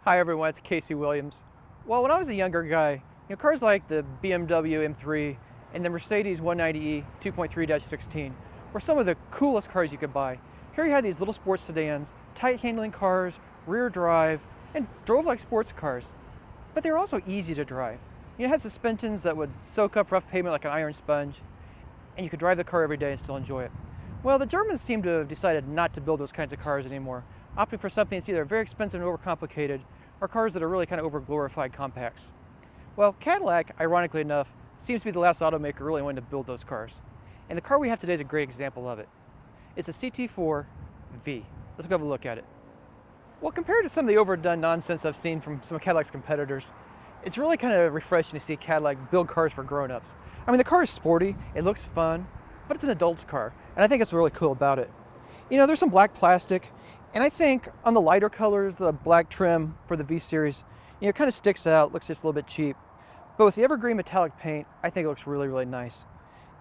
Hi everyone, it's Casey Williams. Well, when I was a younger guy, cars like the BMW M3 and the Mercedes 190e 2.3-16 were some of the coolest cars you could buy. Here you had these little sports sedans, tight handling cars, rear drive, and drove like sports cars. But they were also easy to drive. You had suspensions that would soak up rough pavement like an iron sponge, and you could drive the car every day and still enjoy it. Well, the Germans seem to have decided not to build those kinds of cars anymore, opting for something that's either very expensive and overcomplicated, or cars that are really kind of over-glorified compacts. Well, Cadillac, ironically enough, seems to be the last automaker really wanting to build those cars. And the car we have today is a great example of it. It's a CT4-V. Let's go have a look at it. Well, compared to some of the overdone nonsense I've seen from some of Cadillac's competitors, it's really kind of refreshing to see Cadillac build cars for grown-ups. I mean, the car is sporty, it looks fun, but it's an adult's car, and I think that's really cool about it. There's some black plastic, and I think on the lighter colors, the black trim for the V Series, it kind of sticks out, looks just a little bit cheap. But with the evergreen metallic paint, I think it looks really, really nice.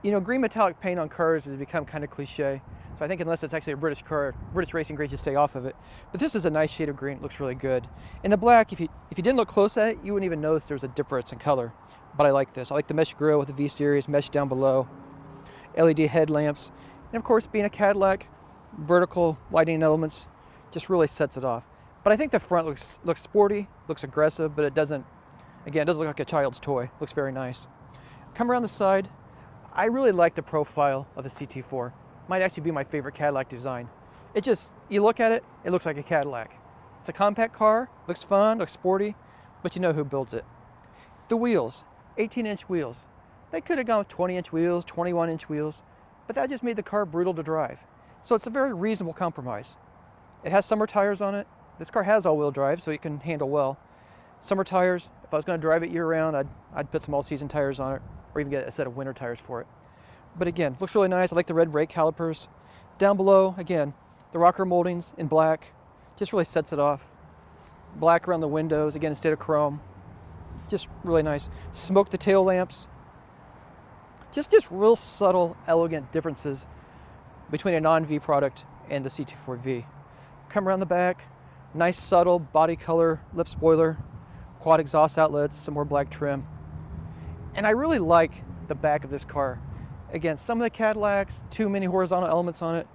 Green metallic paint on cars has become kind of cliche, so I think unless it's actually a British car, British racing grade, you stay off of it. But this is a nice shade of green, it looks really good. And the black, if you didn't look close at it, you wouldn't even notice there's a difference in color. But I like this. I like the mesh grille with the V Series, mesh down below, LED headlamps, and of course, being a Cadillac, vertical lighting elements just really sets it off. But I think the front looks sporty, looks aggressive, but it doesn't look like a child's toy. Looks very nice. Come around the side, I really like the profile of the CT4. Might actually be my favorite Cadillac design. You look at it, it looks like a Cadillac. It's a compact car, looks fun, looks sporty, but you know who builds it. The wheels, 18-inch wheels. They could have gone with 20-inch wheels, 21-inch wheels, but that just made the car brutal to drive. So it's a very reasonable compromise. It has summer tires on it. This car has all-wheel drive, so it can handle well. Summer tires, if I was going to drive it year-round, I'd put some all-season tires on it, or even get a set of winter tires for it. But again, looks really nice. I like the red brake calipers. Down below, again, the rocker moldings in black just really sets it off. Black around the windows, again, instead of chrome. Just really nice. Smoke the tail lamps. Just real subtle, elegant differences between a non-V product and the CT4-V. Come around the back, nice subtle body color, lip spoiler, quad exhaust outlets, some more black trim. And I really like the back of this car. Again, some of the Cadillacs, too many horizontal elements on it.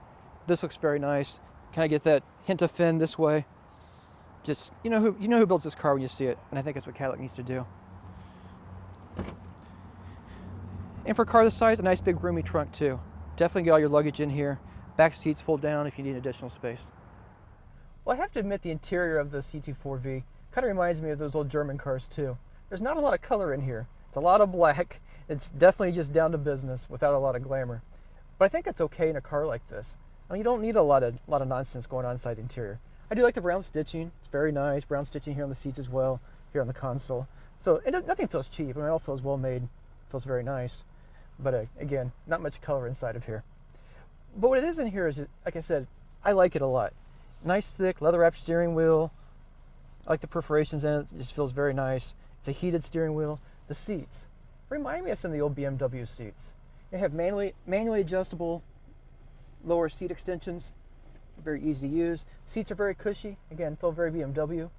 This looks very nice. Kind of get that hint of fin this way. Just, you know who builds this car when you see it, and I think that's what Cadillac needs to do. And for a car this size, a nice big roomy trunk too. Definitely get all your luggage in here. Back seats fold down if you need additional space. Well, I have to admit the interior of the CT4-V kind of reminds me of those old German cars too. There's not a lot of color in here. It's a lot of black. It's definitely just down to business without a lot of glamour. But I think that's okay in a car like this. I mean, you don't need a lot of nonsense going on inside the interior. I do like the brown stitching. It's very nice. Brown stitching here on the seats as well, here on the console. So nothing feels cheap. I mean, it all feels well made. It feels very nice. But again, not much color inside of here. But what it is in here is, like I said, I like it a lot. Nice thick leather wrapped steering wheel. I like the perforations in it. It just feels very nice. It's a heated steering wheel. The seats remind me of some of the old BMW seats. They have manually adjustable lower seat extensions. Very easy to use. Seats are very cushy. Again, feel very BMW.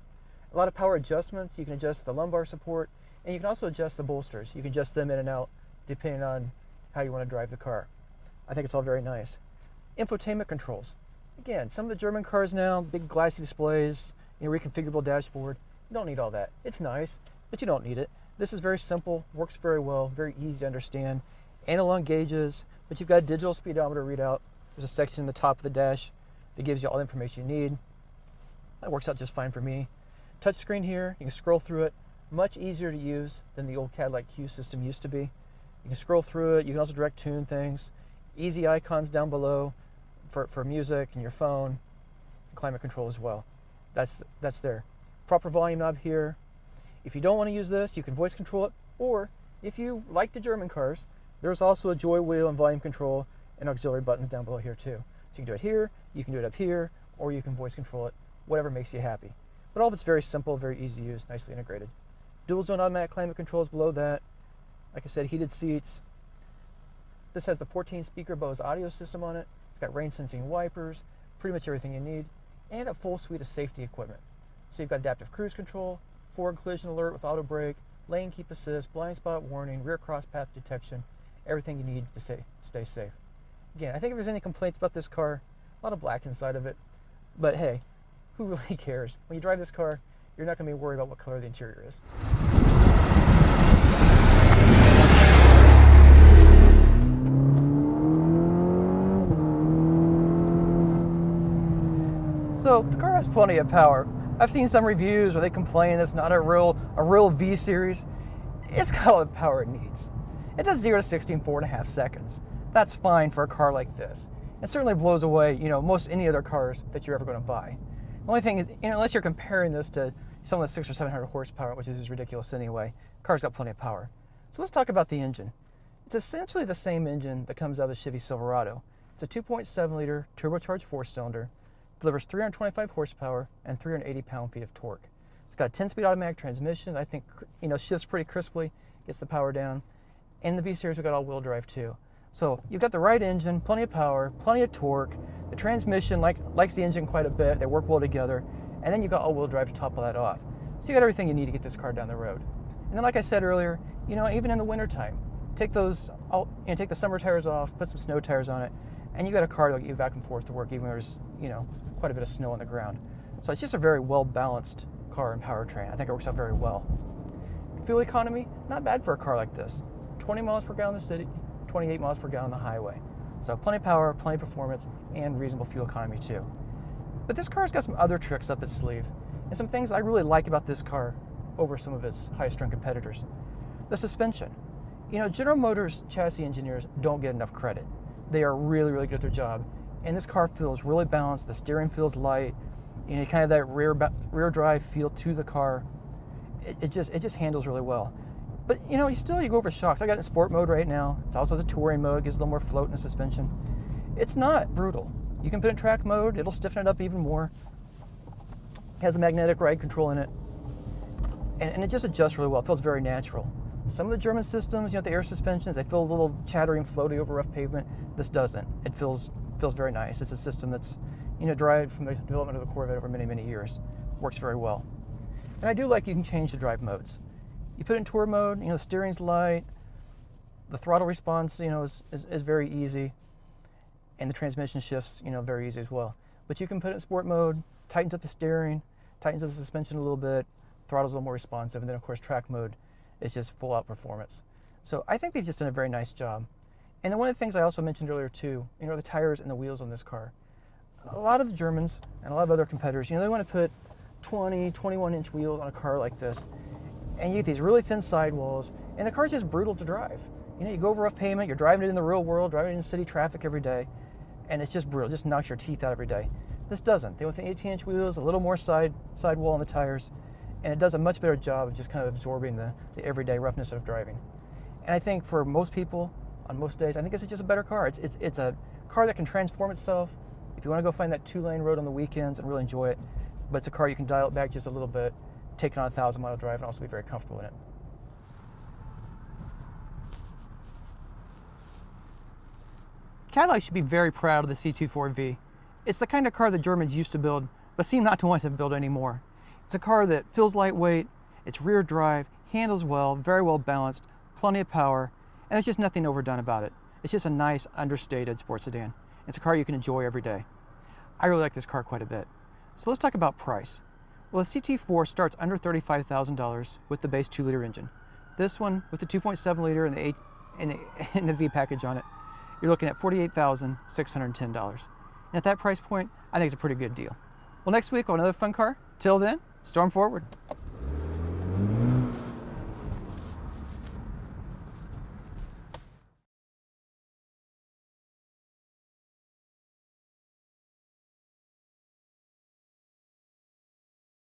A lot of power adjustments. You can adjust the lumbar support, and you can also adjust the bolsters. You can adjust them in and out depending on how you want to drive the car. I think it's all very nice. Infotainment controls. Again, some of the German cars now, big glassy displays, reconfigurable dashboard. You don't need all that. It's nice, but you don't need it. This is very simple, works very well, very easy to understand. Analog gauges, but you've got a digital speedometer readout. There's a section in the top of the dash that gives you all the information you need. That works out just fine for me. Touchscreen here, you can scroll through it. Much easier to use than the old Cadillac Q system used to be. You can scroll through it. You can also direct tune things. Easy icons down below for music and your phone. Climate control as well. That's there. Proper volume knob here. If you don't want to use this, you can voice control it. Or if you like the German cars, there's also a joy wheel and volume control and auxiliary buttons down below here too. So you can do it here, you can do it up here, or you can voice control it, whatever makes you happy. But all of it's very simple, very easy to use, nicely integrated. Dual zone automatic climate controls below that. Like I said, heated seats. This has the 14-speaker Bose audio system on it. It's got rain-sensing wipers, pretty much everything you need, and a full suite of safety equipment. So you've got adaptive cruise control, forward collision alert with auto brake, lane keep assist, blind spot warning, rear cross path detection, everything you need to stay safe. Again, I think if there's any complaints about this car, a lot of black inside of it, but hey, who really cares? When you drive this car, you're not going to be worried about what color the interior is. So the car has plenty of power. I've seen some reviews where they complain it's not a real V series. It's got all the power it needs. It does 0 to 60 in 4.5 seconds. That's fine for a car like this. It certainly blows away, most any other cars that you're ever going to buy. The only thing is, unless you're comparing this to something that's 600 or 700 horsepower, which is ridiculous anyway, the car's got plenty of power. So let's talk about the engine. It's essentially the same engine that comes out of the Chevy Silverado. It's a 2.7 liter turbocharged 4-cylinder, delivers 325 horsepower and 380 pound-feet of torque. It's got a 10-speed automatic transmission. I think shifts pretty crisply, gets the power down. In the V series, we've got all-wheel drive too. So you've got the right engine, plenty of power, plenty of torque. The transmission likes the engine quite a bit. They work well together. And then you've got all-wheel drive to top all that off. So you got everything you need to get this car down the road. And then, like I said earlier, even in the wintertime, take the summer tires off, put some snow tires on it, and you got a car that'll get you back and forth to work, even when there's quite a bit of snow on the ground. So it's just a very well-balanced car and powertrain. I think it works out very well. Fuel economy, not bad for a car like this. 20 miles per gallon in the city, 28 miles per gallon on the highway. So plenty of power, plenty of performance, and reasonable fuel economy too. But this car's got some other tricks up its sleeve, and some things I really like about this car over some of its highest-strung competitors. The suspension. General Motors chassis engineers don't get enough credit. They are really, really good at their job, and this car feels really balanced. The steering feels light. Kind of that rear drive feel to the car. It just handles really well. But you go over shocks. I got it in sport mode right now. It also has a touring mode, gives a little more float in the suspension. It's not brutal. You can put it in track mode, it'll stiffen it up even more. It has a magnetic ride control in it. And it just adjusts really well. It feels very natural. Some of the German systems, the air suspensions, they feel a little chattery and floaty over rough pavement. This doesn't. It feels very nice. It's a system that's derived from the development of the Corvette over many, many years. Works very well. And I do like you can change the drive modes. You put it in tour mode, the steering's light, the throttle response, is very easy, and the transmission shifts, very easy as well. But you can put it in sport mode, tightens up the steering, tightens up the suspension a little bit, throttle's a little more responsive, and then of course track mode is just full out performance. So I think they've just done a very nice job. And then one of the things I also mentioned earlier too, the tires and the wheels on this car. A lot of the Germans and a lot of other competitors, they want to put 20, 21-inch wheels on a car like this. And you get these really thin sidewalls, and the car's just brutal to drive. You go over rough pavement, you're driving it in the real world, driving it in city traffic every day, and it's just brutal. It just knocks your teeth out every day. This doesn't. They went with the 18-inch wheels, a little more sidewall on the tires, and it does a much better job of just kind of absorbing the everyday roughness of driving. And I think for most people, on most days, I think it's just a better car. It's a car that can transform itself. If you want to go find that 2-lane road on the weekends and really enjoy it, but it's a car you can dial it back just a little bit, take it on a 1,000-mile drive, and also be very comfortable in it. Cadillac should be very proud of the CT4-V. It's the kind of car the Germans used to build, but seem not to want to build anymore. It's a car that feels lightweight, it's rear drive, handles well, very well balanced, plenty of power, and there's just nothing overdone about it. It's just a nice, understated sports sedan. It's a car you can enjoy every day. I really like this car quite a bit. So let's talk about price. Well, the CT4 starts under $35,000 with the base 2-liter engine. This one, with the 2.7-liter and the V package on it, you're looking at $48,610. And at that price point, I think it's a pretty good deal. Well, next week on another fun car. Till then, storm forward.